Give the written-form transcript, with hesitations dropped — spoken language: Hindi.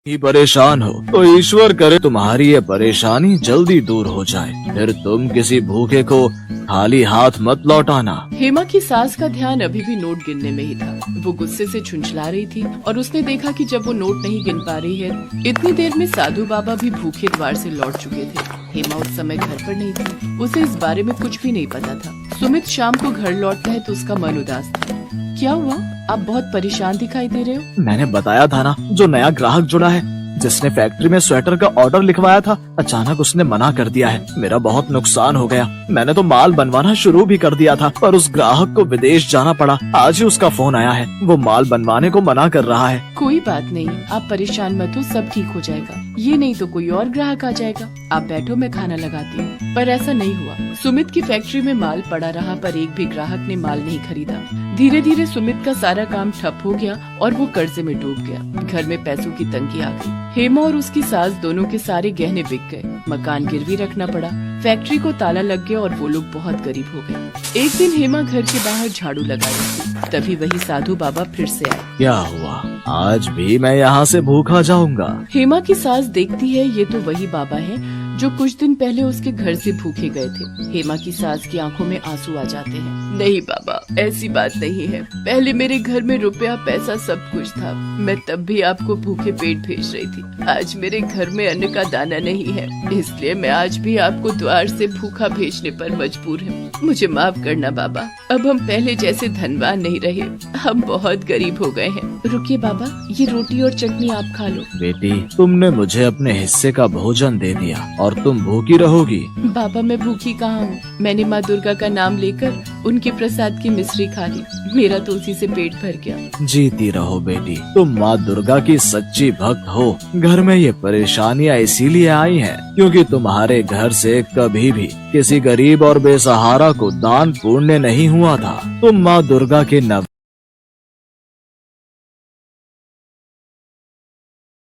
ही परेशान हो तो ईश्वर करे तुम्हारी ये परेशानी जल्दी दूर हो जाए। फिर तुम किसी भूखे को खाली हाथ मत लौटाना। हेमा की सास का ध्यान अभी भी नोट गिनने में ही था। वो गुस्से से झुंझला रही थी और उसने देखा कि जब वो नोट नहीं गिन पा रही है, इतनी देर में साधु बाबा भी भूखे द्वार से लौट चुके थे। हेमा उस समय घर पर नहीं थी, उसे इस बारे में कुछ भी नहीं पता था। सुमित शाम को घर लौटता है तो उसका मन उदास था। क्या हुआ? आप बहुत परेशान दिखाई दे रहे हो। मैंने बताया था ना, जो नया ग्राहक जुड़ा है जिसने फैक्ट्री में स्वेटर का ऑर्डर लिखवाया था, अचानक उसने मना कर दिया है। मेरा बहुत नुकसान हो गया। मैंने तो माल बनवाना शुरू भी कर दिया था, पर उस ग्राहक को विदेश जाना पड़ा। आज ही उसका फोन आया है, वो माल बनवाने को मना कर रहा है। कोई बात नहीं, आप परेशान मत हो, सब ठीक हो जाएगा। ये नहीं तो कोई और ग्राहक आ जाएगा। आप बैठो, मैं खाना लगाती हूँ। पर ऐसा नहीं हुआ। सुमित की फैक्ट्री में माल पड़ा रहा, पर एक भी ग्राहक ने माल नहीं खरीदा। धीरे धीरे सुमित का सारा काम ठप हो गया और वो कर्जे में डूब गया। घर में पैसों की तंगी आ गई। हेमा और उसकी सास दोनों के सारे गहने बिक गए। मकान गिरवी रखना पड़ा। फैक्ट्री को ताला लग गया और वो लोग बहुत गरीब हो गए। एक दिन हेमा घर के बाहर झाड़ू लगा रही थी, तभी वही साधु बाबा फिर से आए। क्या हुआ? आज भी मैं यहाँ से भूखा जाऊंगा? हेमा की सास देखती है ये तो वही बाबा है जो कुछ दिन पहले उसके घर से भूखे गए थे। हेमा की सास की आंखों में आंसू आ जाते हैं। नहीं बाबा, ऐसी बात नहीं है। पहले मेरे घर में रुपया पैसा सब कुछ था, मैं तब भी आपको भूखे पेट भेज रही थी। आज मेरे घर में अन्न का दाना नहीं है, इसलिए मैं आज भी आपको द्वार से भूखा भेजने पर मजबूर हूँ। मुझे माफ करना बाबा, अब हम पहले जैसे धनवान नहीं रहे, हम बहुत गरीब हो गए हैं। रुकिए बाबा, ये रोटी और चटनी आप खा लो। बेटी, तुमने मुझे अपने हिस्से का भोजन दे दिया और तुम भूखी रहोगी? बाबा, मैं भूखी कहाँ हूँ। मैंने माँ दुर्गा का नाम लेकर उनके प्रसाद की मिश्री खा ली, मेरा तो उसी से पेट भर गया। जीती रहो बेटी, तुम माँ दुर्गा की सच्ची भक्त हो। घर में ये परेशानियाँ इसीलिए आई हैं क्योंकि तुम्हारे घर से कभी भी किसी गरीब और बेसहारा को दान पुण्य नहीं हुआ था। तुम माँ दुर्गा के नव